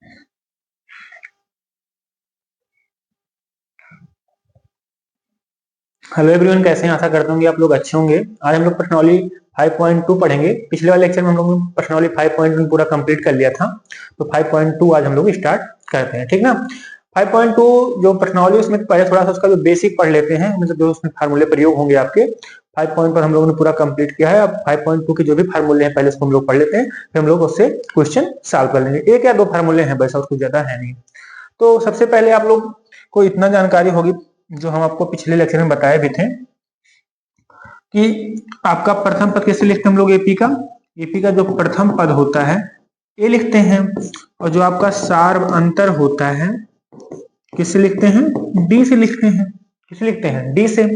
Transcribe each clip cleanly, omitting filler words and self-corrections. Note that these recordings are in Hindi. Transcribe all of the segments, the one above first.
हेलो एवरीवन, कैसे हैं? आशा करता हूँ कि आप लोग अच्छे होंगे। आज हम लोग प्रश्नावली 5.2 पढ़ेंगे। पिछले वाले लेक्चर में हम लोगों ने प्रश्नावली 5.1 पूरा कंप्लीट कर लिया था, तो 5.2 आज हम लोग स्टार्ट करते हैं, ठीक ना। 5.2 जो प्रश्नावली उसमें पहले थोड़ा सा उसका जो बेसिक पढ़ लेते हैं, मतलब जो उसमें फार्मूले प्रयोग होंगे आपके 5 पॉइंट पर हम लोगों ने पूरा कंप्लीट किया है। अब 5.2 के जो भी फार्मूले हैं पहले उसको हम लोग पढ़ लेते हैं, फिर हम लोग उससे क्वेश्चन सॉल्व कर लेंगे। एक या दो फार्मूले हैं, वैसा कुछ ज्यादा है नहीं। तो सबसे पहले आप लोग को इतना जानकारी होगी जो हम आपको पिछले लेक्चर में बताए भी थे कि आपका प्रथम पद कैसे लिखते हैं हम लोग। एपी का जो प्रथम पद होता है ए लिखते हैं, और जो आपका सार अंतर होता है किससे लिखते हैं? डी से लिखते हैं। किसे लिखते हैं? डी से।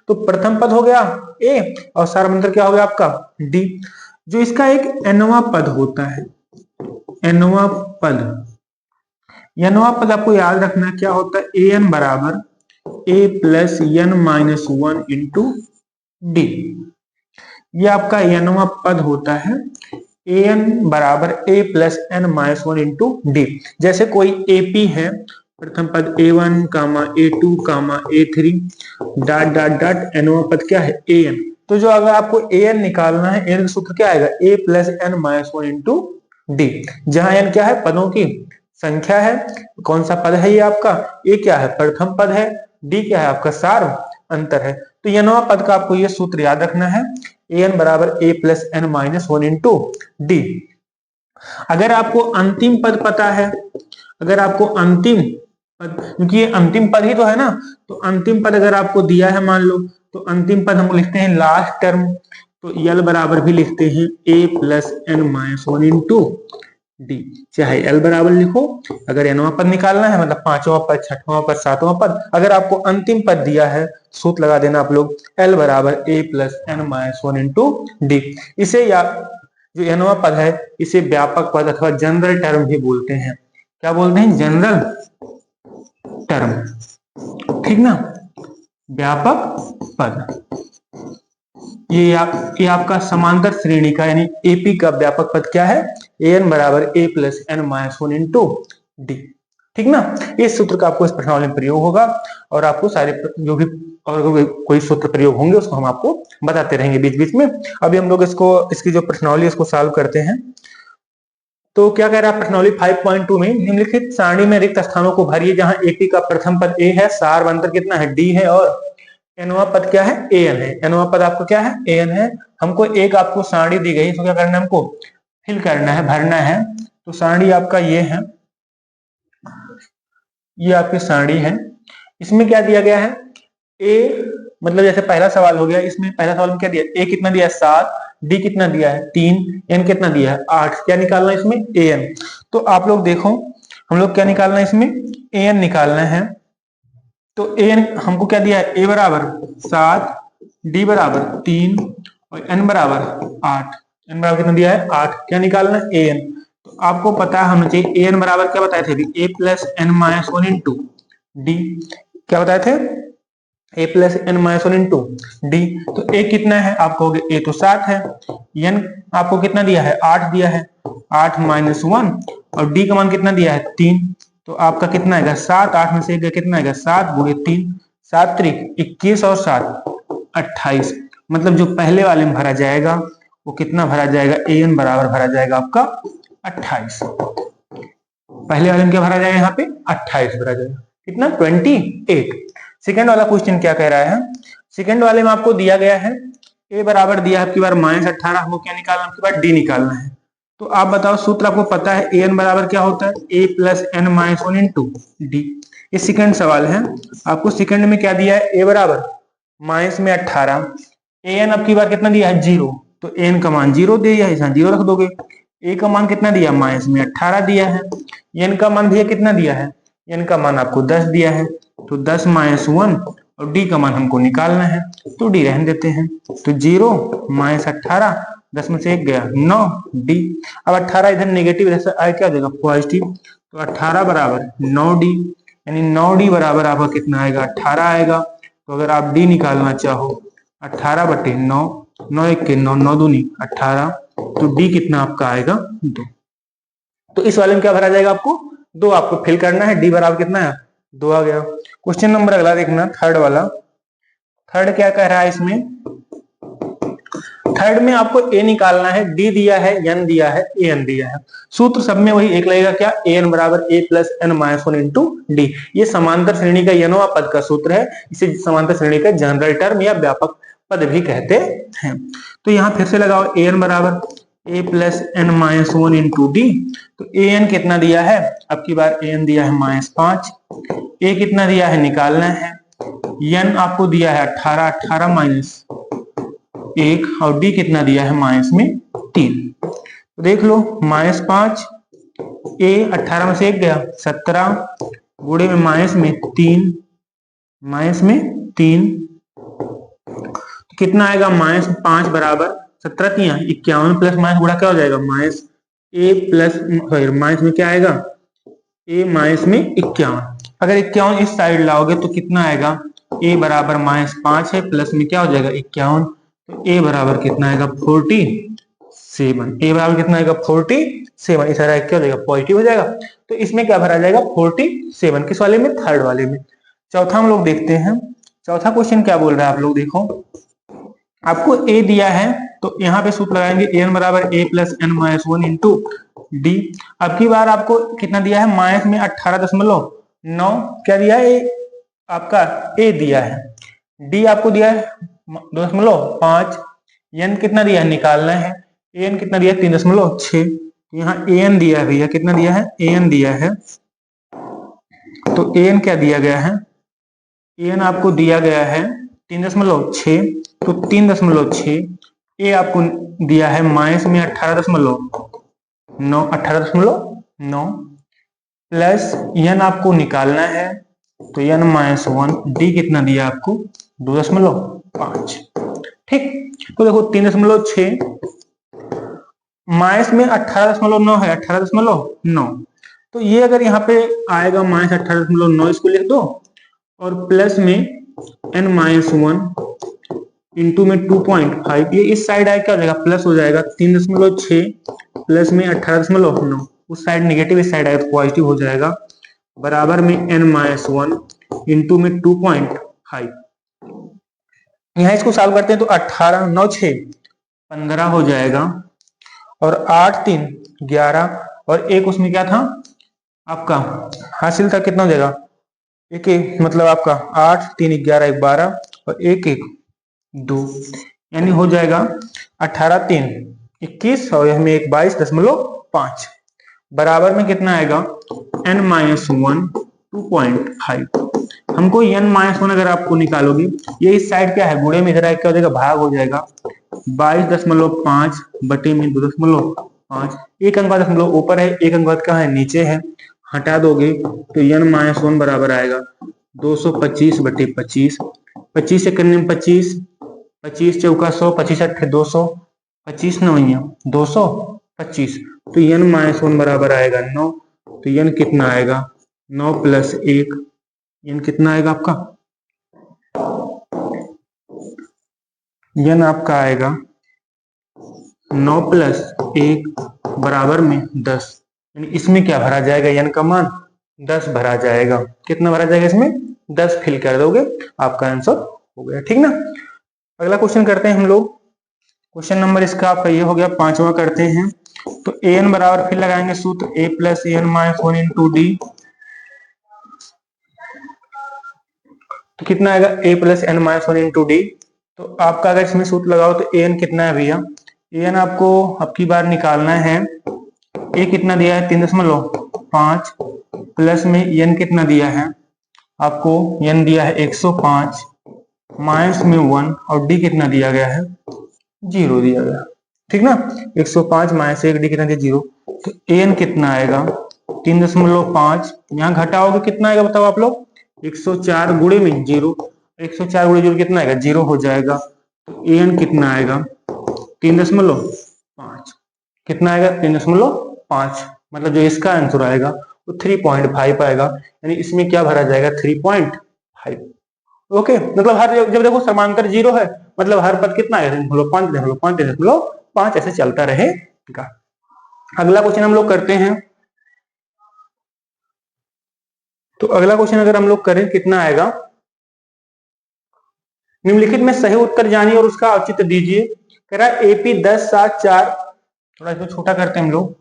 तो प्रथम पद हो गया ए और सार अंतर क्या हो गया आपका? डी। जो इसका एक एनवा पद होता है, एनवा पद, एनवा पद आपको याद रखना क्या होता है? ए एन बराबर A plus N minus 1 into D. ये आपका एनवा पद होता है, ए एन बराबर A plus N minus 1 into D. जैसे कोई एपी है, प्रथम पद ए1 कामा ए2 कामा ए3 डॉट डॉट डॉट, एनवा पद क्या है? A N. तो जो अगर आपको ए एन निकालना है, एन का सूत्र क्या आएगा? A plus N minus 1 into D. जहां एन क्या है? पदों की संख्या है। कौन सा पद है ये आपका? ए क्या है? प्रथम पद है। डी क्या है? आपका सार अंतर है। तो एनवा पद का आपको ये सूत्र याद रखना है, ए एन बराबर A plus N minus 1 into D. अगर आपको अंतिम पद पता है, अगर आपको अंतिम पद, क्योंकि ये अंतिम पद ही तो है ना, तो अंतिम पद अगर आपको दिया है मान लो, तो अंतिम पद हम लिखते हैं लास्ट टर्म, तो यल बराबर भी लिखते हैं A plus N minus 1 into D. चाहे एल बराबर लिखो, अगर एनवा पद निकालना है, मतलब पांचवा पद, छठवां पद, सातवां पद, अगर आपको अंतिम पद दिया है, सूत्र लगा देना आप लोग, एल बराबर A plus N minus 1 into D. इसे या जो एनवा पद है इसे व्यापक पद अथवा जनरल टर्म भी बोलते हैं। क्या बोलते हैं? जनरल टर्म, ठीक ना, व्यापक पद। ये आपका समांतर श्रेणी का यानी एपी का व्यापक पद क्या है? ए एन बराबर A plus N minus 1 into D, ठीक ना। इस सूत्र का आपको इस प्रश्नावली में प्रयोग होगा, और आपको सारे जो भी और कोई सूत्र प्रयोग होंगे उसको हम आपको बताते रहेंगे बीच बीच में। अभी हम लोग इसकी जो प्रश्नावली इसको सॉल्व करते हैं। तो क्या कह रहा है प्रश्नावली 5.2 में? निम्नलिखित सारणी में रिक्त स्थानों को भरिए जहां एपी का प्रथम पद ए है, सार अंतर कितना है? डी है, और एनवा पद क्या है? ए एन है। एनवा पद आपको क्या है? ए एन है। हमको एक आपको सारणी दी गई, तो क्या करना है? हमको फिल करना है, भरना है। तो सारणी आपका ये है, ये आपकी सारणी है। इसमें क्या दिया गया है? ए, मतलब जैसे पहला सवाल हो गया, इसमें पहला सवाल में क्या दिया? ए कितना दिया है? 7। डी कितना दिया है? 3। एन कितना दिया है? 8। क्या निकालना है इसमें? ए एन। तो आप लोग देखो, हम लोग क्या निकालना है इसमें? ए एन निकालना है। तो ए एन हमको क्या दिया है? ए बराबर 7, डी बराबर 3 और एन बराबर 8। एन बराबर कितना दिया है? 8। क्या निकालना है? A N. तो आपको पता होना चाहिए ए एन बराबर क्या बताए थे अभी? A plus N minus 1 into D. क्या बताए थे? A plus N minus 1 into D. तो ए कितना है आपको? हो गया ए तो 7 है, एन आपको कितना दिया है? 8 दिया है, 8 माइनस 1, और डी का मान कितना दिया है? 3। तो आपका कितना आएगा? 7, 8 में से एक कितना आएगा? 7 गुणे 3, 7 त्रिक 21 और 7 28। मतलब जो पहले वाले में भरा जाएगा वो कितना भरा जाएगा? ए एन बराबर भरा जाएगा आपका 28। पहले वाले में क्या भरा जाएगा? यहाँ पे 28 भरा जाएगा। कितना? 28। सेकंड वाला क्वेश्चन क्या कह रहा है? सेकंड वाले में आपको दिया गया है ए बराबर दिया है आपकी बार -18, हमको क्या निकालना है? आपकी बार डी निकालना है। तो आप बताओ, सूत्र आपको पता है ए एन बराबर क्या होता है? A plus N minus 1 into D. ये सेकंड सवाल है। आपको सेकंड में क्या दिया है? ए बराबर माइनस में 18, ए एन आपकी बार कितना दिया है? 0। तो एन का मान 0 दिया है, यहाँ 0 रख दोगे। ए का मान कितना दिया? माइनस में 18 दिया है। एन का मान भैया कितना दिया है? एन का मान आपको 10 दिया है। तो 10 माइनस 1, और डी का मान हमको निकालना है, तो डी रहने देते हैं। तो 0 माइनस 18, 10 में से 1 गया 9, डी। अब 18 इधर नेगेटिव, इधर से आए क्या हो जाएगा? पॉजिटिव। तो 18 बराबर 9 डी, यानी 9 डी बराबर आपका कितना आएगा? 18 आएगा। तो अगर आप डी निकालना चाहो, 18 बटे 9, 9 1 के 9, 9 दूनी 18, तो डी कितना आपका आएगा? 2। तो इस वाले में क्या भरा जाएगा आपको? 2 आपको फिल करना है, डी बराबर कितना है 2 आ गया। क्वेश्चन नंबर अगला देखना, थर्ड वाला। थर्ड क्या कह रहा है इसमें, थर्ड में आपको ए निकालना है, डी दिया है, एन दिया है, ए एन दिया है। सूत्र सब में वही एक लगेगा, क्या, ए एन बराबर A plus N minus one into D. ये समांतर श्रेणी का यनोवा पद का सूत्र है, इसे समांतर श्रेणी का जनरल टर्म या व्यापक पद भी कहते हैं। तो यहाँ फिर से लगाओ, ए एन बराबर A plus N minus one into D. तो ए एन कितना दिया है, अब की बार ए एन दिया है -5, ए कितना दिया है निकालना है, एन आपको दिया है 18, 18 माइनस 1, और डी कितना दिया है माइनस में 3। तो देख लो, -5, ए 18 में से 1 गया 17, गुणे में माइनस में 3, माइनस में 3, कितना आएगा -5 बराबर 17 3 51 प्लस माइनस गुणा क्या हो जाएगा माइनस ए प्लस, सॉरी माइनस में क्या आएगा ए माइनस में 51। अगर 51 इस साइड लाओगे तो कितना आएगा, ए बराबर -5 है, प्लस में क्या हो जाएगा 51, तो ए बराबर कितना आएगा 47। ए बराबर कितना आएगा 47, इस सारा क्या हो जाएगा पॉजिटिव हो जाएगा। तो इसमें क्या भरा जाएगा 47, किस वाले में, थर्ड वाले में। चौथा हम लोग देखते हैं, चौथा क्वेश्चन क्या बोल रहा है आप लोग देखो। आपको ए दिया है तो यहाँ पे सूत्र लगाएंगे, ए एन बराबर A plus N minus one into D. अब की बार आपको कितना दिया है, माइनस में 18.9 क्या दिया है, आपका ए दिया है, डी आपको दिया है 2.5, एन कितना दिया है निकालना है, ए एन कितना दिया है 3.6। यहाँ ए एन दिया है भैया, कितना दिया है, ए एन दिया है, तो ए एन क्या दिया गया है, ए एन आपको दिया गया है 3.6, तो 3.6, ए आपको दिया है माइनस में 18.9 प्लस एन आपको निकालना है, तो एन -1, डी कितना दिया आपको 2.5। ठीक, तो देखो 3.6 माइनस में 18.9 है 18.9, तो ये अगर यहाँ पे आएगा -18.9, इसको लिख दो, और प्लस में n-1 इंटू में 2.5, ये इस साइड आएगा क्या हो जाएगा प्लस हो जाएगा, 3.6 प्लस में 18.9, उस साइड नेगेटिव, इस साइड आएगा तो पॉजिटिव हो जाएगा, बराबर में n-1 इंटू में 2.5। यहाँ इसको सॉल्व करते हैं तो 18 9 6 15 हो जाएगा, और 8 3 11, और एक उसमें क्या था आपका हासिल था, कितना हो जाएगा, एक मतलब आपका 8 3 11 1 12, और 1 1 2, यानी हो जाएगा 18 3 21, और हमें 1 22.5, बराबर में कितना आएगा n-1 2.5। हमको n-1 अगर आपको निकालोगे, ये इस साइड क्या है गुणे में, इधर क्या हो जाएगा भाग हो जाएगा, 22.5 बटे में 2.5, एक अंक बाद ऊपर है, एक अंक बाद कहाँ है नीचे है, हटा दोगे तो n-1 बराबर आएगा 225 बटे 25, 25 से करने में 25, 25 चौका 100, 25 अट्ठे 200, 25 9 225, तो n-1 बराबर आएगा 9। तो n कितना आएगा 9 प्लस 1, n कितना आएगा आपका, n आपका आएगा 9 प्लस 1 बराबर में 10, यानी इसमें क्या भरा जाएगा, n का मान 10 भरा जाएगा। कितना भरा जाएगा इसमें 10 फिल कर दोगे, आपका आंसर हो गया। ठीक ना, अगला क्वेश्चन करते हैं हम लोग। क्वेश्चन नंबर इसका आपका ये हो गया, पांचवा करते हैं। तो ए एन बराबर फिर लगाएंगे सूत्र, A plus A N minus one into D. तो कितना आएगा A plus N minus one into D. तो आपका अगर इसमें सूत्र लगाओ तो ए एन कितना है भैया, ए एन आपको अब की बार निकालना है, ए कितना दिया है 3.5 प्लस में एन कितना दिया है आपको, एन दिया है 105 माइनस में 1, और डी कितना दिया गया है 0 दिया गया। ठीक ना, 105 माइनस 1, डी कितना दिया 0। तो एन कितना आएगा 3.5, यहाँ घटाओगे कितना आएगा बताओ आप लोग, 104 गुणे में 0, 104 गुणे 0 कितना आएगा 0 हो जाएगा। तो एन कितना आएगा 3.5, कितना आएगा 3.5, मतलब जो इसका आंसर आएगा वो 3.5 आएगा, यानी इसमें क्या भरा जाएगा 3.5। ओके, मतलब हर जब देखो समांतर 0 है, मतलब हर पद कितना है 5.5 ऐसे चलता रहेगा। अगला क्वेश्चन हम लोग करते हैं। तो अगला क्वेश्चन अगर हम लोग करें कितना आएगा, निम्नलिखित में सही उत्तर जानिए और उसका औचित्य दीजिए। कह रहा है एपी 10 7 4, थोड़ा इसको छोटा करते हैं हम लोग।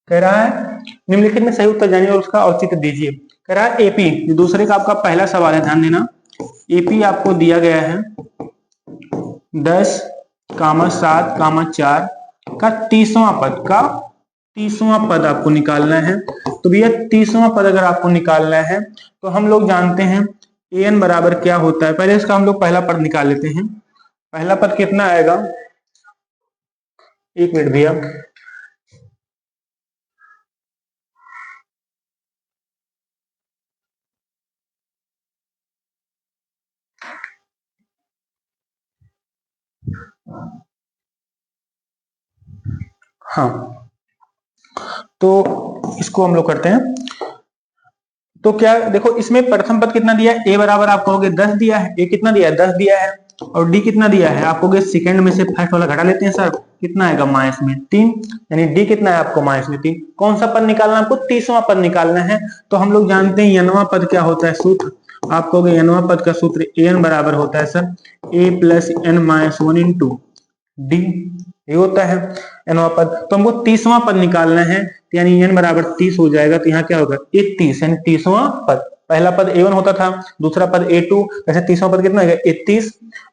कह रहा है निम्नलिखित में सही उत्तर जानिए और उसका औचित्य दीजिए। कह रहा है एपी, दूसरे का आपका पहला सवाल है, ध्यान देना। एपी आपको दिया गया है 10, 7, 4 का 30वां पद का 30वां पद आपको निकालना है। तो भैया 30वां पद अगर आपको निकालना है तो हम लोग जानते हैं an बराबर क्या होता है। पहले इसका हम लोग पहला पद निकाल लेते हैं। पहला पद कितना आएगा, एक मिनट भैया, हाँ तो इसको हम लोग करते हैं। तो क्या देखो, इसमें प्रथम पद कितना दिया है, ए बराबर आप कहोगे 10 दिया है, ए कितना दिया है 10 दिया है, और डी कितना दिया है आप कहोगे सेकंड में से फर्स्ट वाला घटा लेते हैं सर, कितना आएगा माइनस में 3, यानी डी कितना है आपको माइनस में 3। कौन सा पद निकालना है आपको, 30वां पद निकालना है। तो हम लोग जानते हैं नवां पद क्या होता है, सूत्र आप कहोगे नवां पद का सूत्र एन बराबर होता है sir A plus N minus 1 into D, ये होता है एनवां पद। तो हमको 30वां पद निकालना है, यानी एन बराबर 30 हो जाएगा। तो यहाँ क्या होगा 31, यानी 30वां पद। पहला पद a1 होता था, दूसरा पद a2, वैसे 30वां पद कितना है 31।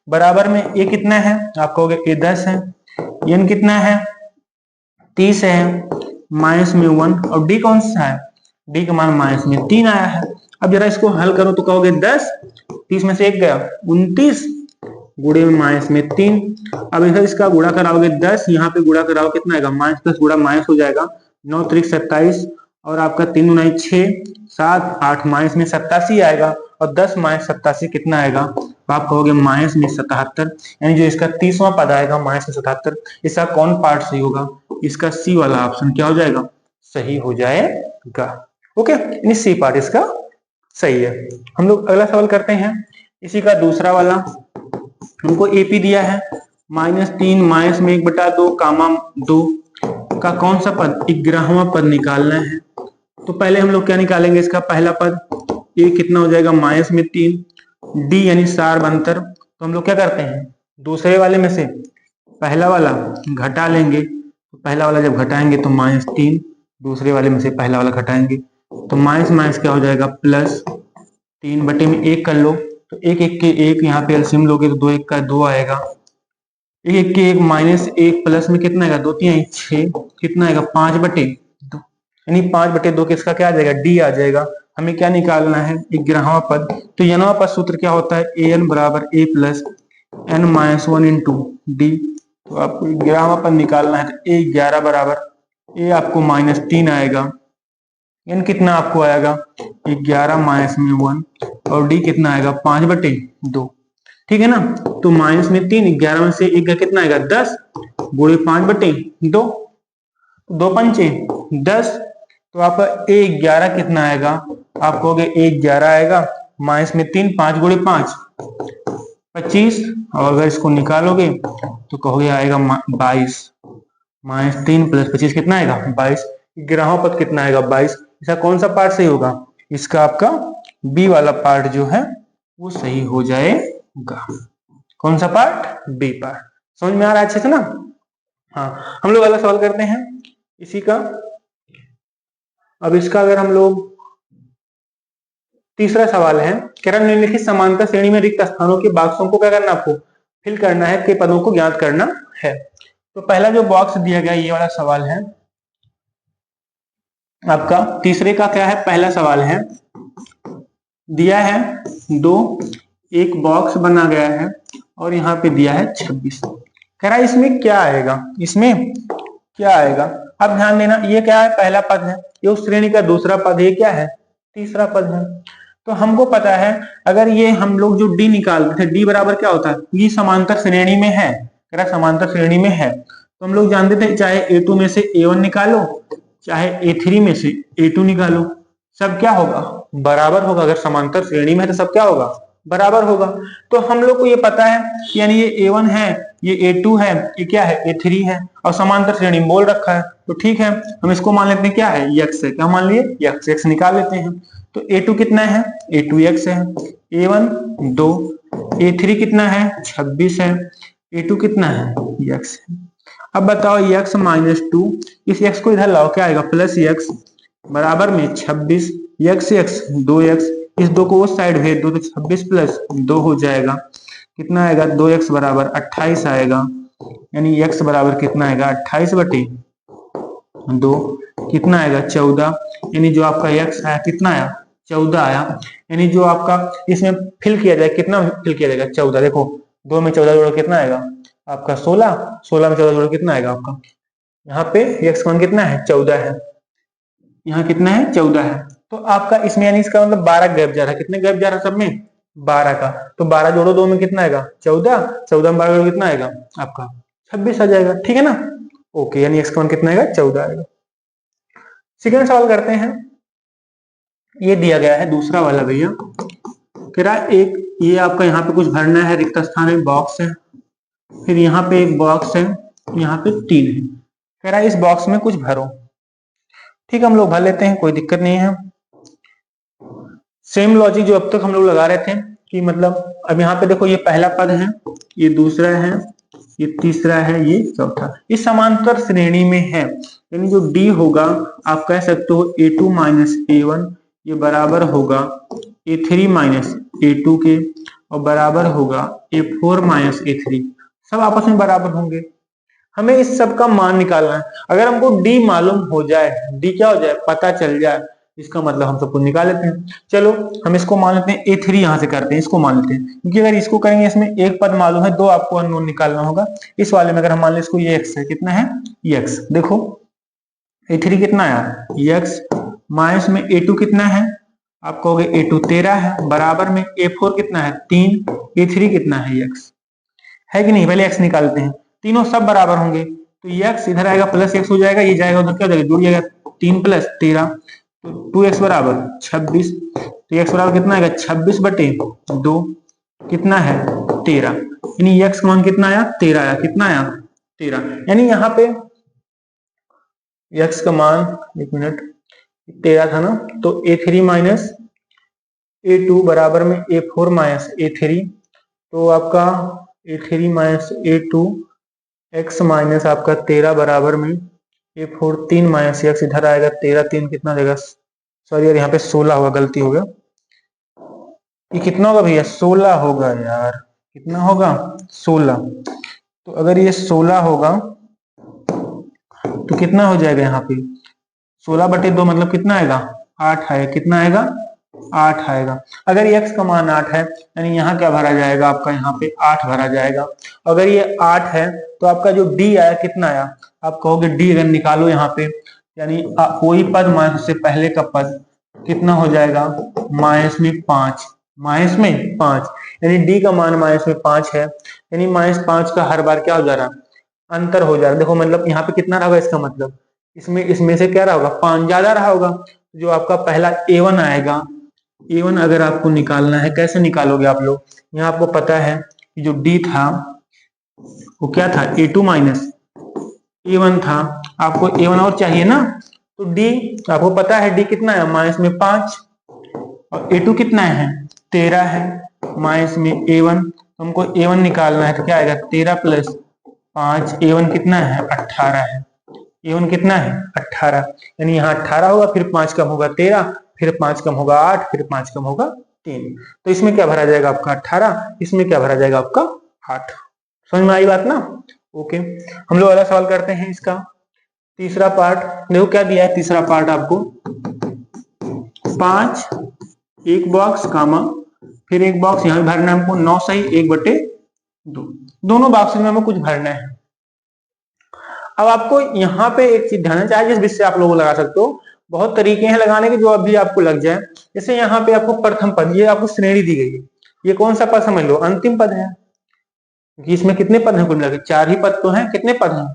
बराबर में a कितना है आप कहोगे a 10 है, n कितना है 30 है, माइनस में 1, और d कौन सा है, d का मान माइनस में 3 आया है। अब जरा इसको हल करो तो कहोगे 10, 30 में से 1 गया 29, गुणे में माइनस में 3। अब इधर इसका गुणा कराओगे 10, यहाँ पे गुणा कराओ कितना आएगा, माइनस 10 गुणा माइनस हो जाएगा 9 त्रिक 27, और आपका 3 गुना 6 7 8, माइनस में 87 आएगा, और 10 माइनस 87 कितना आएगा, तो आप कहोगे माइनस में 77, यानी जो इसका 30वां पद आएगा माइनस में 77। इसका कौन पार्ट सही होगा, इसका सी वाला ऑप्शन क्या हो जाएगा, सही हो जाएगा। ओके, यानी सी पार्ट इसका सही है। हम लोग अगला सवाल करते हैं, इसी का दूसरा वाला। हमको एपी दिया है -3 माइनस में 1/2 कामा 2 का कौन सा पद 11वां पद निकालना है। तो पहले हम लोग क्या निकालेंगे, इसका पहला पद ए कितना हो जाएगा माइनस में 3, डी यानी सार्वंतर। तो हम लोग क्या करते हैं, दूसरे वाले में से पहला वाला घटा लेंगे। तो पहला वाला जब घटाएंगे तो -3, दूसरे वाले में से पहला वाला घटाएंगे तो माइनस माइनस क्या हो जाएगा प्लस, 3 बटे में 1 कर लो, तो 1 1 के 1, यहाँ पे एलसीएम लोगे तो 2 1 का 2 आएगा, 1 1 के 1 माइनस 1 प्लस में कितना आएगा 2 3 6, कितना आएगा 5 बटे 2, यानी 5 बटे 2 किसका क्या आ जाएगा, डी आ जाएगा। हमें क्या निकालना है 11वां पद। तो यनवां पद सूत्र क्या होता है, ए एन बराबर A plus N minus 1 into D. तो आपको 11वां पद निकालना है, तो ए 11 बराबर ए आपको -3 आएगा, एन कितना आपको आएगा 11 माइनस में 1, और डी कितना आएगा 5 बटे 2, ठीक है ना। तो माइनस में 3, 11 में से 1 का कितना आएगा 10, गुणे 5 बटे 2, 2 पंचे 10। तो आपका ए 11 कितना आएगा, आप कहोगे ए 11 आएगा, माइनस में 3, 5 गुणे 5 25, और अगर इसको निकालोगे तो कहोगे आएगा 22, -3 + 25 कितना आएगा 22। 11वां पद कितना आएगा 22। इसका कौन सा पार्ट सही होगा, इसका आपका बी वाला पार्ट जो है वो सही हो जाएगा। कौन सा पार्ट, बी पार्ट। समझ में आ रहा है अच्छे से ना। हाँ, हम लोग अगला सवाल करते हैं इसी का। अब इसका अगर हम लोग तीसरा सवाल है, कह रहा निम्नलिखित समांतर श्रेणी में रिक्त स्थानों के बॉक्सों को क्या करना, आपको फिल करना है, के पदों को ज्ञात करना है। तो पहला जो बॉक्स दिया गया ये वाला सवाल है आपका। तीसरे का क्या है, पहला सवाल है, दिया है 2, एक बॉक्स बना गया है और यहाँ पे दिया है 26। कह रहा है इसमें क्या आएगा, इसमें क्या आएगा। अब ध्यान देना, ये क्या है, पहला पद है, ये उस श्रेणी का दूसरा पद, ये क्या है, तीसरा पद है। तो हमको पता है अगर ये हम लोग जो डी निकालते थे, डी बराबर क्या होता है, ये समांतर श्रेणी में है, कह रहा समांतर श्रेणी में है। तो हम लोग जानते थे चाहे A2 में से A1 निकालो, चाहे A3 में से A2 निकालो, सब क्या होगा, बराबर होगा। अगर समांतर श्रेणी में है तो सब क्या होगा, बराबर होगा। तो हम लोग को ये पता है, यानी ये A1 है, ये A2 है, ये क्या है A3 है, और समांतर श्रेणी में बोल रखा है। तो ठीक है, हम इसको मान लेते हैं क्या है x है। क्या मान लिए x, x निकाल लेते हैं। तो A2 कितना है, A2 x है, A1 2, A3 कितना है 26 है, A2 कितना है x है। अब बताओ x माइनस 2, इस x को इधर लाओ, क्या आएगा प्लस x बराबर में 26, x 2x, इस 2 को उस साइड भेज दो तो 26 प्लस 2 हो जाएगा, कितना आएगा 2x बराबर 28 आएगा। यानी x बराबर कितना आएगा 28 बटे 2, कितना आएगा 14। यानी जो आपका x आया कितना आया 14 आया। यानी जो आपका इसमें फिल किया जाए, कितना फिल किया जाएगा 14। देखो 2 में 14 जोड़ो कितना आएगा आपका 16, 16 में 14 जोड़ो कितना आएगा आपका, यहाँ पे x मान कितना है 14 है, यहाँ कितना है 14 है। तो आपका इसमें यानी इसका मतलब 12 गैप जा रहा है। कितने गैप जा रहा है सब में 12 का। तो 12 जोड़ो 2 में कितना आएगा 14, 14 में 12 जोड़ो कितना आएगा आपका 26 आ जाएगा। ठीक है ना, ओके। यानी x का मान कितना आएगा 14 आएगा। सेकंड सवाल करते हैं, ये दिया गया है दूसरा वाला भैया, कह रहा है एक ये आपका यहाँ पे कुछ भरना है, रिक्त स्थान में बॉक्स है, फिर यहाँ पे एक बॉक्स है, यहाँ पे 3 है, कह रहा है इस बॉक्स में कुछ भरो। ठीक है, हम लोग भर लेते हैं, कोई दिक्कत नहीं है। सेम लॉजिक जो अब तक हम लोग लगा रहे थे कि मतलब अब यहाँ पे देखो ये पहला पद है, ये दूसरा है, ये तीसरा है, ये चौथा, इस समांतर श्रेणी में है। यानी जो D होगा आप कह सकते हो A2 माइनस A1, ये बराबर होगा A3 माइनस A2 के, और बराबर होगा A4 माइनस A3, सब आपस में बराबर होंगे। हमें इस सब का मान निकालना है। अगर हमको D मालूम हो जाए, D क्या हो जाए पता चल जाए, इसका मतलब हम सबको निकाल लेते हैं। चलो हम इसको मान लेते हैं A3, यहां से करते हैं, इसको मान लेते हैं, क्योंकि अगर इसको करेंगे इसमें एक पद मालूम है, 2 आपको अननोन निकालना होगा। इस वाले में अगर हम मान लें इसको ये x है, कितना है ये x, देखो A3 कितना आया x, माइनस में A2 कितना है, आप कहोगे A2 13 है, बराबर में A4 कितना है 3, A3 कितना है x, है कि नहीं। पहले x निकालते हैं, तीनों सब बराबर होंगे, तो x इधर आएगा प्लस x हो जाएगा, ये जाएगा उधर क्या हो जाएगा जुड़ जाएगा, 3 प्लस 13, तो 2x बराबर 26, तो x बराबर कितना आएगा 26 बटे 2, कितना है 13। यानी x मान कितना आया 13 आया, कितना आया 13। यानी यहाँ पे x का मान, एक मिनट, 13 था ना, तो A3 माइनस A2 बराबर में A4 माइनस A3, तो आपका A3 minus A2 x minus आपका 13 बराबर में A4 3 माइनस x, इधर आएगा 13, 3 कितना देगा, सॉरी यार यहाँ पे 16 होगा, गलती हो गया, ये कितना होगा भैया 16 होगा यार, कितना होगा 16। तो अगर ये 16 होगा तो कितना हो जाएगा यहाँ पे 16 बटे 2 मतलब कितना आएगा 8 आएगा, कितना आएगा 8 आएगा। अगर ये x का मान 8 है यानी यहाँ क्या भरा जाएगा आपका, यहाँ पे 8 भरा जाएगा। अगर ये 8 है तो आपका जो D आया कितना आया, आप कहोगे D अगर निकालो यहाँ पे, यानी कोई पद माइनस से पहले का पद कितना हो जाएगा माइनस में 5, माइनस में 5, यानी D का मान माइनस में 5 है, यानी माइनस 5 का हर बार क्या हो जा रहा अंतर हो जा रहा है। देखो मतलब यहाँ पे कितना रहा होगा, इसका मतलब इसमें से क्या रहा होगा 5 ज्यादा रहा होगा। जो आपका पहला A1 आएगा, A1 अगर आपको निकालना है, कैसे निकालोगे आप लोग, यहाँ आपको पता है कि जो D था वो क्या था A2 माइनस A1 था, आपको A1 और चाहिए ना, तो D आपको पता है D कितना है माइनस में 5, और A2 कितना है 13 है, माइनस में A1, तो हमको A1 निकालना है, तो क्या आएगा 13 प्लस 5, A1 कितना है 18 है, A1 कितना है 18, यानी यहाँ 18 होगा, फिर 5 कम होगा 13, फिर 5 कम होगा 8, फिर 5 कम होगा 3, तो इसमें क्या भरा जाएगा आपका 18, इसमें क्या भरा जाएगा आपका 8। समझ में आई बात ना, ओके। हम लोग अगला सवाल करते हैं, इसका तीसरा पार्ट देखो क्या दिया है। तीसरा पार्ट आपको 5 एक बॉक्स कामा फिर एक बॉक्स यहाँ भरना है हमको 9 सही 1/2, दोनों बॉक्स में हमें कुछ भरना है। अब आपको यहाँ पे एक चीज ध्यान चाहिए, जिस विषय आप लोग लगा सकते हो, बहुत तरीके हैं लगाने के, जो अभी आपको लग जाए। जैसे यहाँ पे आपको प्रथम पद, ये आपको श्रेणी दी गई है, ये कौन सा पद समझ लो अंतिम पद है, क्योंकि इसमें कितने पद हैं कुल मिला के 4 ही पद तो हैं, कितने पद हैं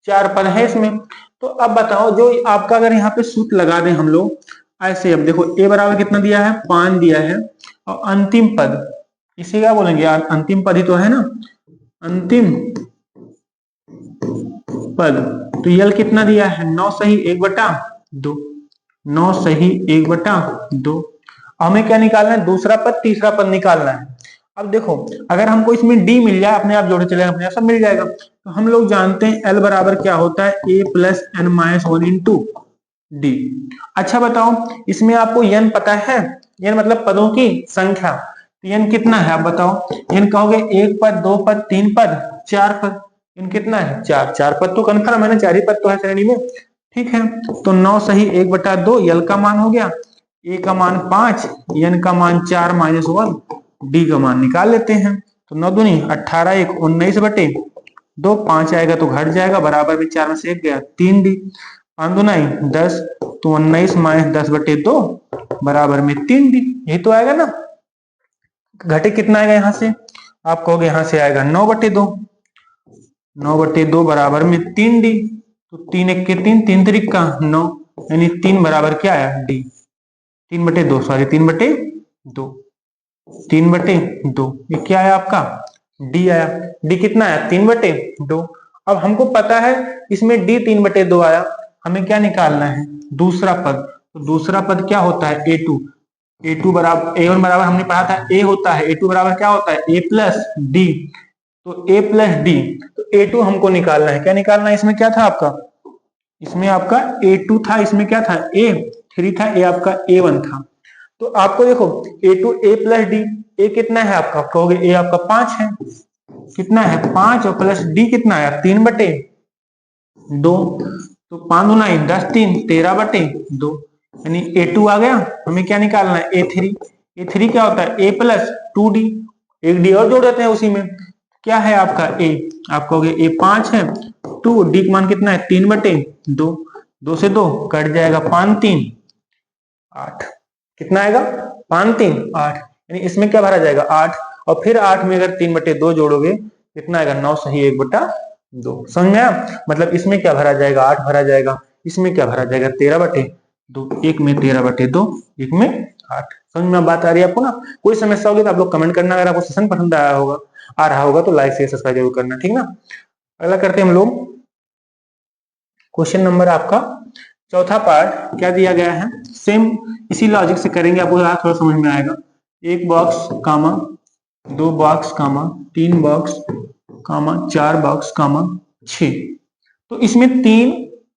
4 पद है इसमें। तो अब बताओ जो आपका अगर यहाँ पे सूत्र लगा दें हम लोग ऐसे, अब देखो a बराबर कितना दिया है 5 दिया है, और अंतिम पद इसे क्या बोलेंगे यार, अंतिम पद ही तो है ना, अंतिम पद। तो यल कितना दिया है, 9 सही 1/2, 9 सही 1/2। हमें क्या निकालना है, दूसरा पद तीसरा पद निकालना है। अब देखो, अगर हमको इसमें डी मिल जाए, अपने आप जोड़े चले अपने आप सब मिल जाएगा। तो हम लोग जानते हैं एल बराबर क्या होता है, A plus N minus 1 into D. अच्छा बताओ, इसमें आपको यन पता है, यन मतलब पदों की संख्या, तो यन कितना है आप बताओ। यन कहोगे एक पद, दो पद, तीन पद, चार पद। यन कितना है, चार। चार पद तो कन्फर्म है ना, चार ही पद तो है श्रेणी में। ठीक है, तो 9 सही 1/2, यल का मान हो गया, ए का मान 5, एन का मान 4 माइनस 1, डी का मान निकाल लेते हैं। तो 9 दूनी 18, 1 19/2, 5 आएगा तो घट जाएगा, बराबर में 4 में से 1 गया 3 डी, 5 दूना 10, तो 19 माइनस 10/2 बराबर में 3 डी। यही तो आएगा ना। घटे कितना आएगा यहाँ से, आप कहोगे यहाँ से आएगा 9/2, 9/2 बराबर में 3 डी। तो 3 1 के 3, 3 3 का 9, यानी 3 बराबर क्या आया, डी। 3/2, सॉरी 3/2, 3/2, ये क्या आया आपका, डी आया। डी कितना आया, 3/2। अब हमको पता है इसमें डी 3/2 आया, हमें क्या निकालना है, दूसरा पद। तो दूसरा पद क्या होता है, ए2। ए2 बराबर, ए1 बराबर हमने पढ़ा था ए होता है, ए2 बराबर क्या होता है, ए प्लस डी। तो ए प्लस डी, तो ए2 हमको निकालना है। क्या निकालना है, इसमें क्या था आपका, इसमें आपका ए2 था, इसमें क्या था, ए3 था, ए आपका ए1 था। तो आपको देखो ए2 ए प्लस डी, ए कितना है आपका, कहोगे ए आपका 5 है, कितना है 5, और प्लस डी कितना है 3/2, तो 5 दूना 10 3 13/2, यानी ए2 आ गया। हमें क्या निकालना है, ए3। ए3 क्या होता है, ए प्लस 2d, एक डी और जोड़ देते हैं उसी में। क्या है आपका ए, आप कहोगे ए 5 है, 2 डी का मान कितना है 3/2, 2 से 2 कट जाएगा, 5 3 8, कितना आएगा 5 3 8, यानी इसमें क्या भरा जाएगा 8, और फिर 8 में अगर 3/2 जोड़ोगे कितना आएगा, 9 सही 1/2। समझ में आया, मतलब इसमें क्या भरा जाएगा, 8 भरा जाएगा, इसमें क्या भरा जाएगा 13/2, एक में 13/2, एक में 8। समझ में बात आ रही है आपको ना। कोई समस्या होगी तो आप लोग कमेंट करना, अगर आपको सेशन पसंद आ रहा होगा तो लाइक शेयर सब्सक्राइब जरूर करना, ठीक ना। अगला करते हैं हम लोग क्वेश्चन नंबर आपका चौथा पार्ट। क्या दिया गया है, सेम इसी लॉजिक से करेंगे, आपको थोड़ा समझ में आएगा। एक बॉक्स कामा, 2 बॉक्स कामा, 3 बॉक्स कामा, 4 बॉक्स कामा 6। तो इसमें 3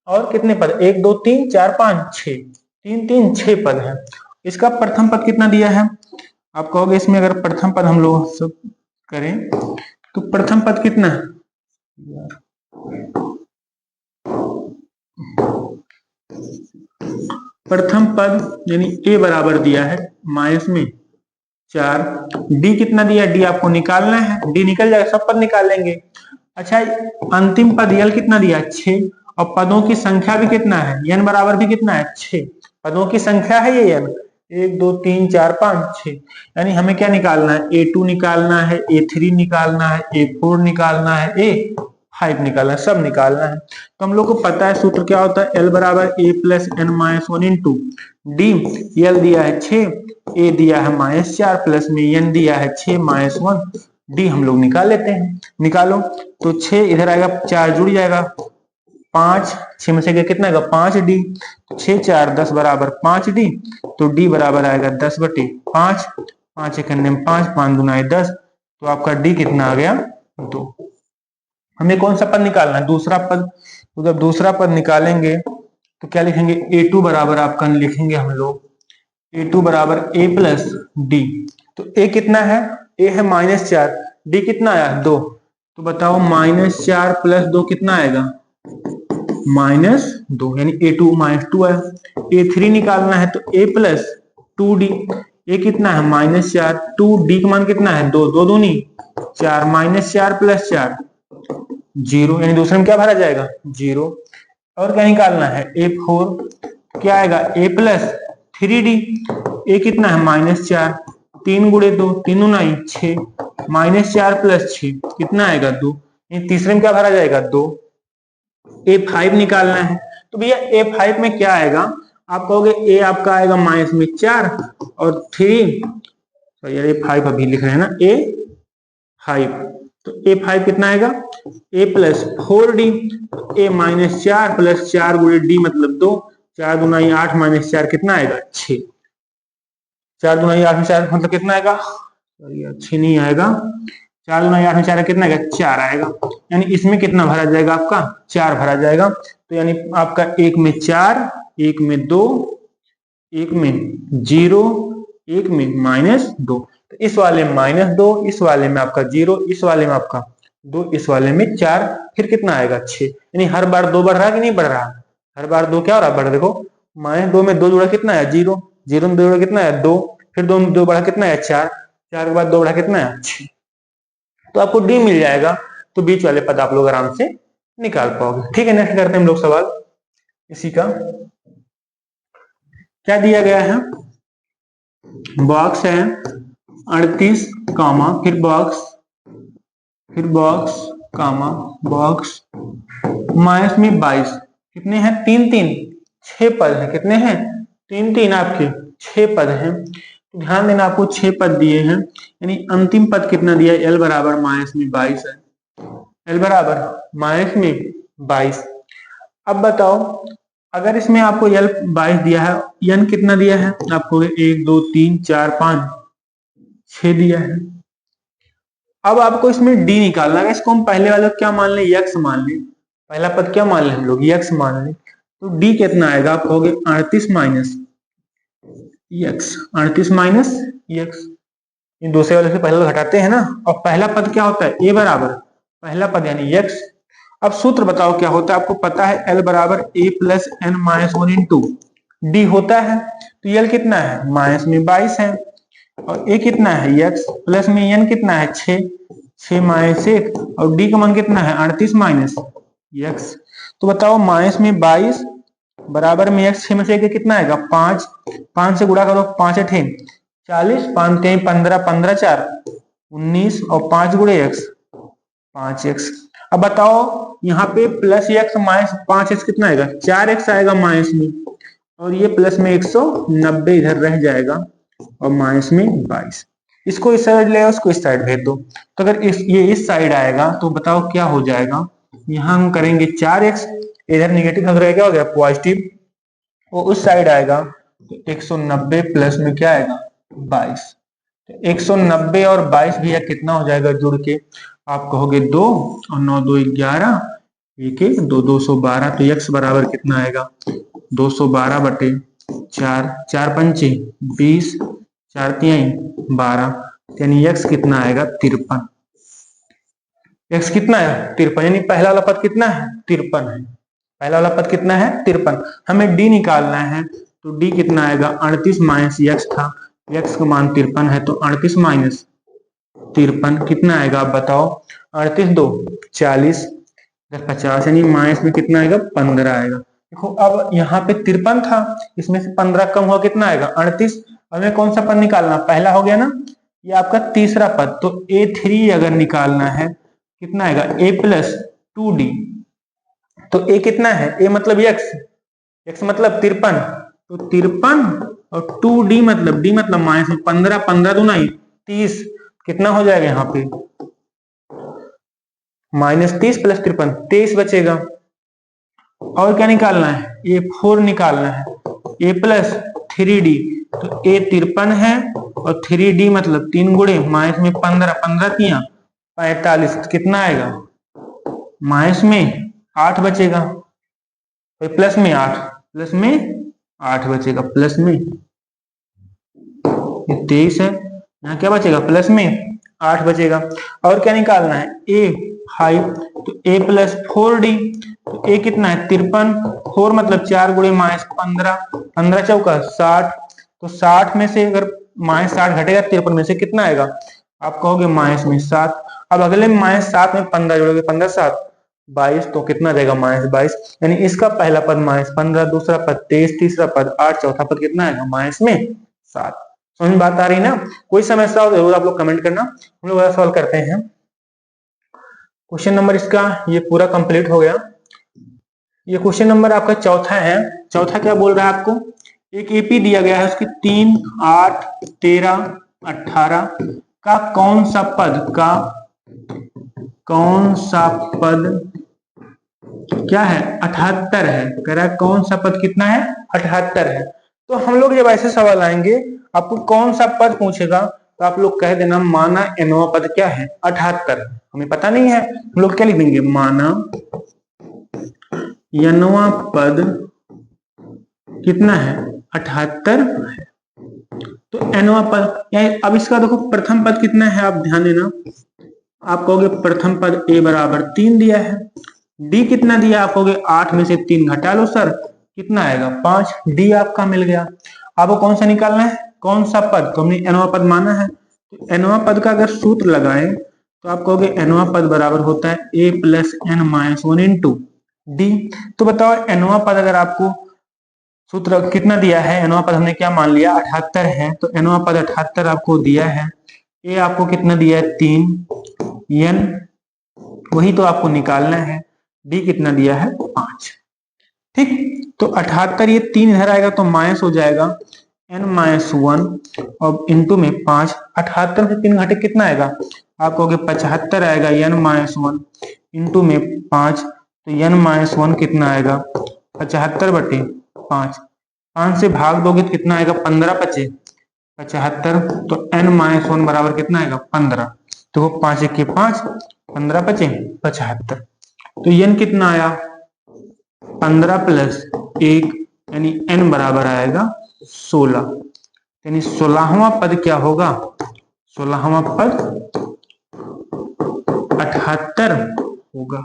और कितने पद, 1 2 3 4 5 6, 3 3 6 पद है। इसका प्रथम पद कितना दिया है, आप कहोगे इसमें अगर प्रथम पद हम लोग सब करें तो प्रथम पद कितना है, प्रथम पद यानी ए बराबर दिया है माइनस में 4, डी कितना दिया, डी आपको निकालना है, डी निकल जाएगा, सब पद निकाल लेंगे। अच्छा, अंतिम पद यल कितना दिया 6, और पदों की संख्या भी कितना है, एन बराबर भी कितना है 6, पदों की संख्या है ये एन, 1 2 3 4 5 6, यानी हमें क्या निकालना है, ए2 निकालना है, ए3 निकालना है, ए4 निकालना है, ए5 निकालना है, सब निकालना है। तो हम लोग को पता है सूत्र क्या होता है, एल बराबर A plus N minus 1 into D. L दिया है 6, ए दिया है -4, प्लस में एन दिया है 6 माइनस 1, डी हम लोग निकाल लेते हैं। निकालो, तो 6 इधर आएगा, 4 जुड़ जाएगा, 5 6 में से कितना आएगा 5d, 6 4 10 बराबर 5d, तो d बराबर आएगा 10/5, 5 एक 5, 5 दूना 10, तो आपका d कितना आ गया 2। हमें कौन सा पद निकालना है, दूसरा पद। तो जब दूसरा पद निकालेंगे तो क्या लिखेंगे, a2 बराबर आपका लिखेंगे हम लोग, a2 बराबर a प्लस डी। तो a कितना है, a है -4, d कितना आया 2, तो बताओ -4 + 2 कितना आएगा, -2, यानी a2 -2 आया। a3 निकालना है तो a प्लस 2d, a कितना है -4, 2d का मान कितना है 2, 2 दूनी 4, -4 + 4 0, यानी दूसरे में क्या भरा जाएगा 0। और क्या निकालना है, a4 क्या आएगा a प्लस 3d, a कितना है -4, 3 गुणे 2 3 दूना 6, -4 + 6 कितना आएगा 2, तीसरे में क्या भरा जाएगा 2। a5 निकालना है, तो भैया a5 में क्या आएगा, आप कहोगे a आपका आएगा -4 और 3 तो ये 5 अभी लिख रहे हैं ना, A5, तो A5 कितना आएगा, A plus 4D, A minus 4 plus 4 गुणे D मतलब 2, 4 दूना 8 माइनस 4 कितना आएगा 6, 4 दूना 8 में 4 मतलब कितना आएगा, 6 नहीं आएगा, 4 दूना 8 में 4 कितना आएगा 4 आएगा, यानी इसमें कितना भरा जाएगा आपका 4 भरा जाएगा, तो यानी आपका 1 में 4, 1 में 2, 1 में 0, 1 में -2, तो इस वाले में -2, इस वाले में आपका 0, इस वाले में आपका 2, इस वाले में 4, फिर कितना आएगा 6, यानी हर बार 2 बढ़ रहा है कि नहीं बढ़ रहा, हर बार 2 क्या हो रहा है, बढ़ रहा, देखो -2 में 2 जुड़ा कितना है 0, 0 में 2 जुड़ा कितना है 2, फिर 2 में 2 बढ़ा कितना है 4, 4 के बाद 2 बढ़ा कितना है 6, तो आपको डी मिल जाएगा, तो बीच वाले पद आप लोग आराम से निकाल पाओगे। ठीक है, नेक्स्ट करते हैं हम लोग सवाल इसी का। क्या दिया गया है, बॉक्स है 38 कामा, फिर बॉक्स कामा बॉक्स माइनस में 22, कितने हैं 3 3, 6 पद हैं, कितने हैं 3 3 आपके 6 पद हैं, तो ध्यान देना आपको 6 पद दिए हैं, यानी अंतिम पद कितना दिया है, एल बराबर माइनस में 22 है, एल बराबर माइनस में 22। अब बताओ अगर इसमें आपको एल 22 दिया है, एन कितना दिया है आपको, 1 2 3 4 5 6 दिया है। अब आपको इसमें डी निकालना है, इसको हम पहले वाले क्या मान लें, यक्स मान लें, पहला पद क्या मान लें हम लोग, यक्स मान लें, तो डी कितना आएगा, आप कहोगे 38 माइनस यक्स, 38 माइनस यक्स, इन दूसरे वाले से पहले घटाते हैं ना, और पहला पद क्या होता है, ए बराबर पहला पद यानी यक्स। अब सूत्र बताओ क्या होता है, आपको पता है एल बराबर A plus N minus 1 into D होता है, तो एल कितना है माइनस में 22 है, और ए कितना है यक्स, प्लस में एन कितना है 6 माइनस 1, और डी का मान कितना है 38 माइनस यक्स। तो बताओ माइनस में 22 बराबर में यक्स, 6 में से कितना आएगा 5, 5 से गुणा करो, 5 8 40, 5 3 15, 15 4 19, और 5 गुणे एक्स 5x। अब बताओ यहाँ पे प्लस एक्स माइनस 5x कितना आएगा 4x आएगा माइनस में, और ये प्लस में 190 इधर रह जाएगा, और माइनस में 22, इसको इस साइड ले उसको इस साइड भेज दो, तो अगर ये इस साइड आएगा तो बताओ क्या हो जाएगा, यहाँ हम करेंगे 4x, इधर निगेटिव हो गया, हो गया पॉजिटिव, वो उस साइड आएगा तो 190 प्लस में क्या आएगा 22, तो 190 और 22 भी कितना हो जाएगा जुड़ के, आप कहोगे 2 और 9 2 11, 1 1 2 212, तो x बराबर कितना आएगा 212 बटे 4, 4 पंचे 20, 4 3 12, यानी x कितना आएगा 53, x कितना है 53, यानी पहला वाला पद कितना है 53 है, पहला वाला पद कितना है 53, हमें d निकालना है, तो d कितना आएगा 38 माइनस x था, x का मान 53 है, तो 38 माइनस 53 कितना आएगा आप बताओ, 38 2 40, 50, यानी माइनस में कितना आएगा 15 आएगा। देखो अब यहाँ पे 53 था, इसमें से 15 कम हुआ कितना आएगा 38, हमें कौन सा पद निकालना, पहला हो गया ना, ये आपका तीसरा पद, तो A3 अगर निकालना है कितना आएगा a प्लस 2d, तो a कितना है, a मतलब x मतलब 53, तो 53 और 2d मतलब d मतलब माइनस 15, 15 दूना 30, कितना हो जाएगा यहाँ पे माइनस 30 प्लस 53 23 बचेगा। और क्या निकालना है, A4 निकालना है, a प्लस 3d, तो a 53 है और 3d मतलब 3 गुणे माइनस में 15, 15 तिया 45, कितना आएगा माइनस में 8 बचेगा, तो प्लस में 8, प्लस में 8 बचेगा, प्लस में 23 है, यहाँ क्या बचेगा प्लस में 8 बचेगा। और क्या निकालना है A5, तो a प्लस 4d, तो a कितना है 53, 4 मतलब 4 गुणे माइनस 15, 15 चौका 60, तो 60 में से अगर माइनस 60 घटेगा 53 में से कितना आएगा, आप कहोगे माइनस में 7, अब अगले माइनस 7 में 15 जोड़ोगे, 15 7 22, तो कितना रहेगा माइनस 22, यानी इसका पहला पद माइनस 15, दूसरा पद 23, तीसरा पद 8, चौथा पद कितना आएगा माइनस में 7। समझ में बात आ रही ना, कोई समस्या हो जरूर आप लोग कमेंट करना, हम लोग सॉल्व करते हैं। क्वेश्चन नंबर इसका ये पूरा कंप्लीट हो गया। ये क्वेश्चन नंबर आपका चौथा है। चौथा क्या बोल रहा है आपको, एक एपी दिया गया है, उसकी 3 8 13 18 का कौन सा पद क्या है? 78 है। कह रहा है कौन सा पद कितना है? 78 है। तो हम लोग जब ऐसे सवाल आएंगे, आपको कौन सा पद पूछेगा तो आप लोग कह देना माना nवां पद क्या है? 78। हमें पता नहीं है, हम लोग क्या लिख देंगे? माना nवां पद कितना है? 78 है। तो nवां पद, अब इसका देखो प्रथम पद कितना है, आप ध्यान देना। आप कहोगे प्रथम पद a बराबर 3 दिया है। डी कितना दिया? आप कहोगे 8 में से 3 घटा लो सर, कितना आएगा? 5। डी आपका मिल गया। आपको कौन सा निकालना है? कौन सा पद? तो हमने nवां पद माना है, तो nवां पद का अगर सूत्र लगाए तो आप कहोगे nवां पद बराबर होता है a plus n minus 1 into D. तो बताओ nवां पद अगर आपको सूत्र कितना दिया है? nवां पद हमने क्या मान लिया? 78 है। तो nवां पद 78 आपको दिया है। a आपको कितना दिया है? 3। n वही तो आपको निकालना है। डी कितना दिया है? 5। ठीक, तो 78 ये 3 इधर आएगा तो माइनस हो जाएगा n माइनस 1 और इंटू में 5। 78 से 3 घटे कितना आएगा? आप कहोगे 75 आएगा। n माइनस 1 इंटू में 5, तो n माइनस 1 कितना आएगा? 75/5। 5 से भाग दोगे तो कितना आएगा? 15 बचे 75। तो n माइनस 1 बराबर कितना आएगा? 15। तो 5 1 5, 15 बचे 75। तो n कितना आया? 15 प्लस 1 यानी n बराबर आएगा 16। यानी 16वां पद क्या होगा? 16वां पद 78 होगा।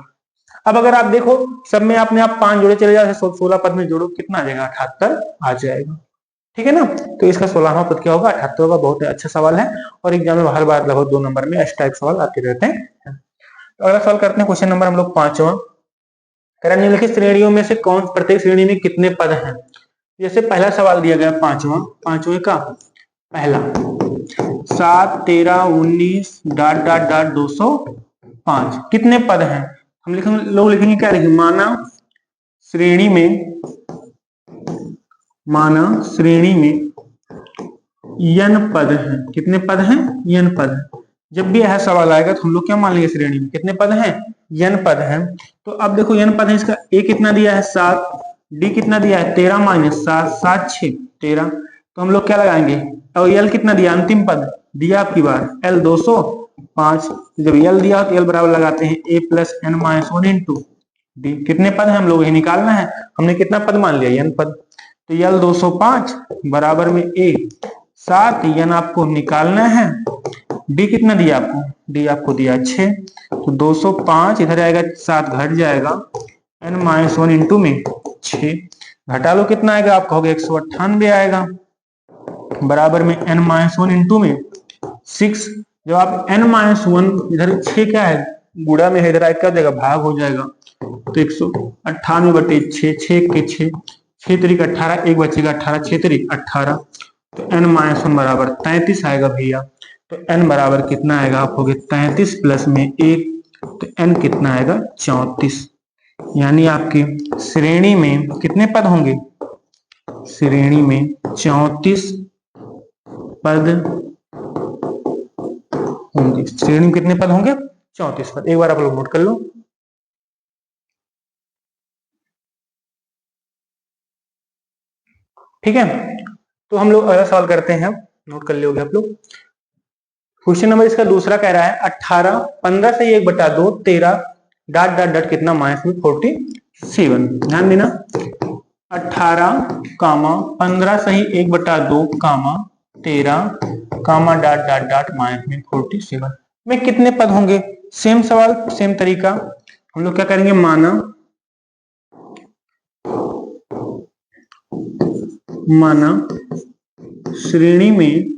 अब अगर आप देखो सब में आपने आप 5 जोड़े चले जाए, 16 पद में जोड़ो कितना आ जाएगा? 78 आ जाएगा। ठीक है ना? तो इसका 16वां पद क्या होगा? 78 होगा। बहुत अच्छा सवाल है और एग्जाम में हर बार लगभग 2 नंबर में इस टाइप सवाल आते रहते हैं। तो अगला सवाल करते हैं, क्वेश्चन नंबर हम लोग 5वां। निम्नलिखित श्रेणियों में से कौन प्रत्येक श्रेणी में कितने पद हैं? जैसे पहला सवाल दिया गया 5वें का पहला 7 13 19 डॉट डॉट डॉट 205 कितने पद हैं? हम लोग लिखेंगे क्या? लिखेंगे माना श्रेणी में n पद हैं। कितने पद हैं? n पद हैं। जब भी यह सवाल आएगा तो हम लोग क्या मान लेंगे? श्रेणी में कितने पद हैं? n पद हैं। तो अब देखो n पद है, इसका a कितना दिया है? 7। d कितना दिया है? 13 माइनस 7, 7 6 13। तो हम लोग क्या लगाएंगे? और l कितना दिया? अंतिम पद दिया आपकी बार l 205। जब l दिया तो l बराबर लगाते हैं a plus n minus 1 into D. कितने पद हैं? हम लोग ये निकालना है। हमने कितना पद मान लिया? n पद। तो l 205 बराबर में a 7, n आपको निकालना है। डी कितना दिया आपको? डी आपको दिया 6। तो 205 इधर आएगा, 7 घट जाएगा, n माइनस 1 इंटू में 6 घटा लो कितना आएगा? आप कहोगे 198 आएगा, बराबर में n माइनस 1 इंटू में 6। जब आप n माइनस 1 इधर 6 क्या है? गुणा में है, इधर आएगा क्या हो जाएगा? भाग हो जाएगा। तो 198/6, 6 के 6, 6 तरीक 18, एक बचेगा 18, 6 तरीक 18। तो n माइनस 1 बराबर 33 आएगा भैया। तो n बराबर कितना आएगा? आप होगे 33 प्लस में 1, तो n कितना आएगा? 34। यानी आपकी श्रेणी में कितने पद होंगे? श्रेणी में 34 पद होंगे। श्रेणी में कितने पद होंगे? 34 पद। एक बार आप लोग नोट कर लो। ठीक है, तो हम लोग अगला सवाल करते हैं। नोट कर लोगे आप लोग। क्वेश्चन नंबर इसका दूसरा कह रहा है 18 15 से 1/2 13 डॉट डॉट डॉट कितना? माइनस में 47। ध्यान देना, 18 कामा 15 सही 1/2 कामा 13 कामा डॉट डॉट डॉट माइनस में 47 में कितने पद होंगे? सेम सवाल सेम तरीका। हम लोग क्या करेंगे? माना श्रेणी में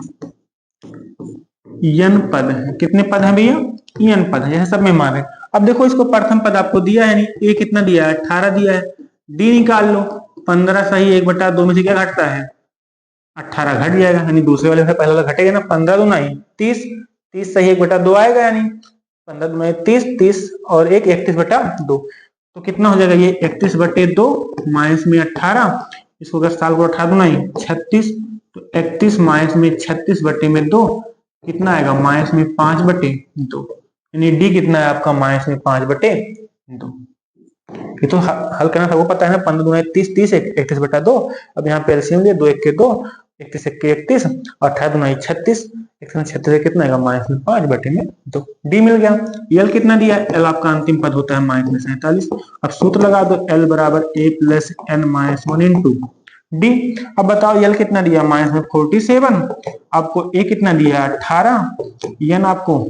n पद है। कितने पद हैं भैया? n पद है, जैसे सब में मान है। अब देखो इसको प्रथम पद आपको दिया है नहीं, a कितना दिया है? 18 दिया है। d निकाल लो, 15 सही 1/2 में से क्या घटता है? 18 घट जाएगा, यानी दूसरे वाले से पहले वाला घटेगा ना। 15 दूना 30, 30 सही 1/2 आएगा, यानी 15 दूना 30, 30 और 1 31/2। तो कितना हो जाएगा? ये 31/2 माइनस में 18, इसको अगर साल को 18 दूना 36, तो 31 माइनस में 36 बटे में 2 कितना आएगा, माइनस में 5 बटे 2, यानी डी कितना है आपका, माइनस में 5 बटे 2। ये तो हल करना सबको पता है ना, 15 दूना 30, 30 31 बटा 2। अब यहाँ पे एलसीएम लिए 2 1 के 2, 31 1 के 31 और 18 दूना 36, 36 से कितना आएगा, माइनस में 5 बटे में 2। डी मिल गया। एल कितना दिया है, एल आपका अंतिम पद होता है माइनस में 47। अब सूत्र लगा दो, एल बराबर A plus N minus 1 into D. अब बताओ यल कितना दिया, माइनस में 47, आपको ए कितना दिया 18, एन आपको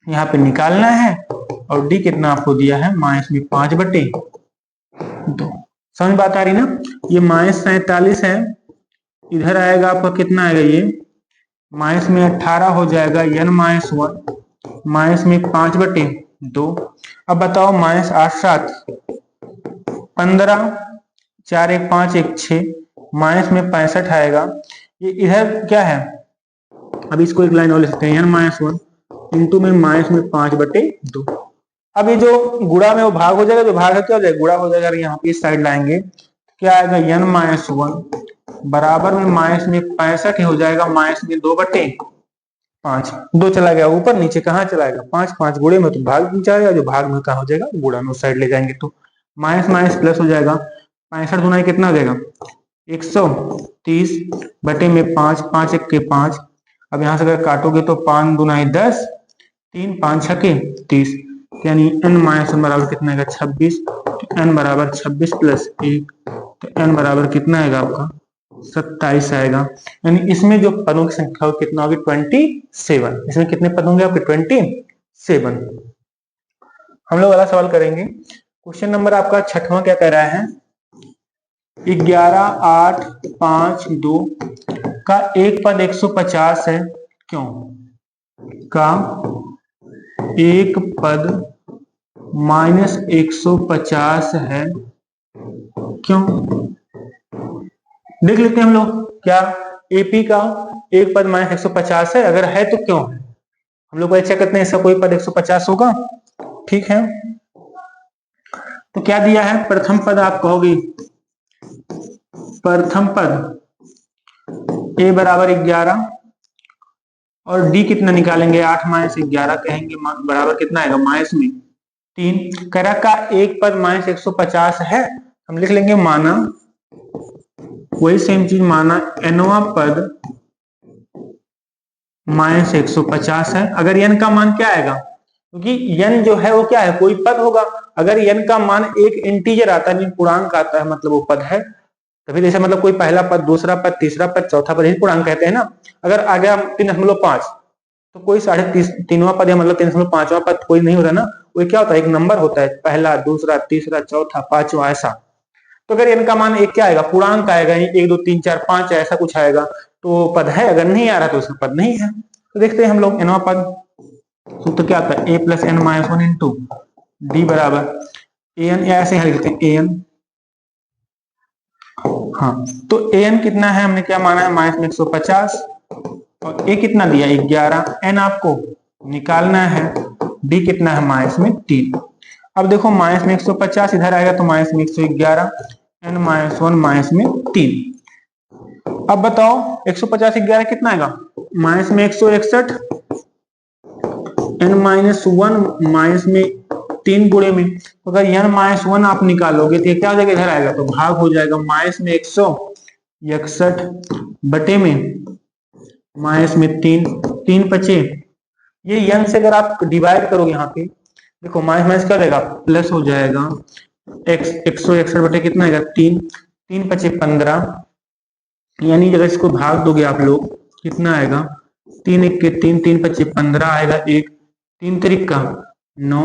यहाँ पे निकालना है और डी कितना आपको दिया है, माइनस में 5 बटे 2। समझ बात आ रही ना। ये माइनस 47 है, इधर आएगा आपका कितना आएगा, ये माइनस में 18 हो जाएगा एन माइनस 1, माइनस में 5 बटे 2। अब बताओ माइनस 8 7 15, 4 1 5 1 6, माइनस में 65 आएगा। ये इधर क्या है, अब इसको एक लाइन और ले सकते हैं, एन माइनस 1 इंटू में माइनस में 5 बटे 2। अब ये जो गुणा में वो भाग हो जाएगा, जो भाग है क्या हो जाएगा, गुणा हो जाएगा। यहाँ पे इस साइड लाएंगे क्या आएगा, एन माइनस 1 बराबर में माइनस में 65 हो जाएगा, माइनस में 2 बटे 5। 2 चला गया ऊपर, नीचे कहाँ चलाएगा 5, 5 गुणे में तो भाग में जाएगा, जो भाग में कहाँ हो जाएगा, गुणा में उस साइड ले जाएंगे तो माइनस माइनस प्लस हो जाएगा। 65 गुना कितना हो जाएगा, 130 बटे में 5, 5 1 के 5। अब यहाँ से अगर काटोगे तो 5 दूना 10, 3 5 6 के 30, यानी n माइनस 1 बराबर कितना आएगा 26। तो n बराबर 26 प्लस 1, तो n बराबर कितना आएगा आपका 27 आएगा। यानी इसमें जो पदों की संख्या हो कितना होगी 27। इसमें कितने पद होंगे आपके 27। हम लोग अगला सवाल करेंगे। क्वेश्चन नंबर आपका 6वां क्या कह रहा है, 11 8 5 2 का एक पद 150 है, क्यों का एक पद माइनस 150 है, क्यों। देख लेते हैं हम लोग, क्या एपी का एक पद माइनस 150 है, अगर है तो क्यों है। हम लोग चेक करते हैं, इसका कोई पद 150 होगा, ठीक है। तो क्या दिया है, प्रथम पद आप कहोगे, प्रथम पद ए बराबर 11 और डी कितना निकालेंगे 8 माइनस 11 कहेंगे, बराबर कितना आएगा माइनस में 3। करा का एक पद माइनस 150 है, हम लिख लेंगे माना, वही सेम चीज माना एनवा पद माइनस 150 है। अगर एन का मान क्या आएगा, क्योंकि एन जो है वो क्या है, कोई पद होगा। अगर एन का मान एक इंटीजर आता है, पूर्णांक आता है, मतलब वो पद है। तभी जैसे मतलब कोई पहला पद, दूसरा पद, तीसरा पद, चौथा पद, यही पूर्णांक कहते हैं ना। अगर आ गया 3.5 तो कोई 3.5वां पद या मतलब 3.5वां पद कोई नहीं होता ना, वो क्या होता है, एक नंबर होता है, पहला दूसरा तीसरा चौथा पांचवा ऐसा। तो अगर इनका मान एक क्या आएगा, पूर्णांक आएगा, 1 2 3 4 5 ऐसा कुछ आएगा तो पद है, अगर नहीं आ रहा तो उसका पद नहीं है। तो देखते हैं हम लोग एनवा पद, तो क्या आता है A plus N minus 1 into D बराबर ए एन, या ऐसे लिखते हैं ए एन। हाँ, तो ए एन कितना है, हमने क्या माना है माइनस में 150 और ए कितना दिया 11, एन आपको निकालना है, डी कितना है माइनस में 3। अब देखो माइनस में 150 इधर आएगा तो माइनस में 111, एन माइनस 1 माइनस में 3। अब बताओ 150 11 कितना आएगा, माइनस में 161, एन माइनस 1 माइनस में 3 गुणे में। तो अगर एन माइनस 1 आप निकालोगे तो क्या हो जाएगा, इधर आएगा तो भाग हो जाएगा, माइनस में 161 बटे में माइनस में 3 बचे। ये एन से अगर आप डिवाइड करोगे यहाँ पे देखो माइनस माइनस क्या देगा, प्लस हो जाएगा, 161 बटे कितना आएगा 3 बचे 15, यानी अगर इसको भाग दोगे आप लोग कितना आएगा, 3 1 के 3 बचे 15 आएगा, 1 3 3 का 9,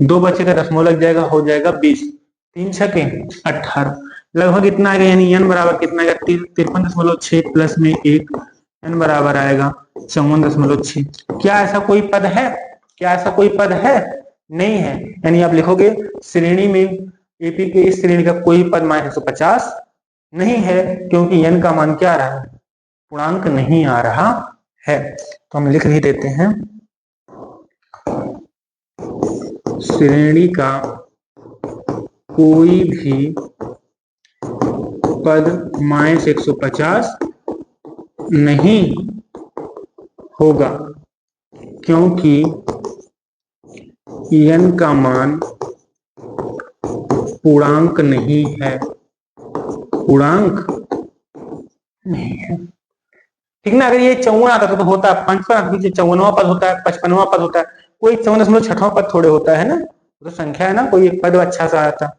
2 बचे का दशमलव लग जाएगा, हो जाएगा 20, 3 6 के 18, लगभग इतना आएगा। यानी एन बराबर कितना आएगा 53.6 प्लस में 1, एन बराबर आएगा 54.6। क्या ऐसा कोई पद है, क्या ऐसा कोई पद है, नहीं है। यानी आप लिखोगे श्रेणी में एपी के इस श्रेणी का कोई पद माइनस 150 नहीं है, क्योंकि एन का मान क्या आ रहा है, पूर्णांक नहीं आ रहा है। तो हम लिख नहीं देते हैं, श्रेणी का कोई भी पद माइनस 150 नहीं होगा, क्योंकि n का मान पूर्णांक नहीं है, पूर्णांक नहीं है। ठीक ना, अगर ये 54 आता तो होता 55, 54वां पद होता है, 55वां पद होता है, कोई 54.6वां पद थोड़े होता है ना, तो संख्या है ना, कोई एक पद अच्छा सा आता।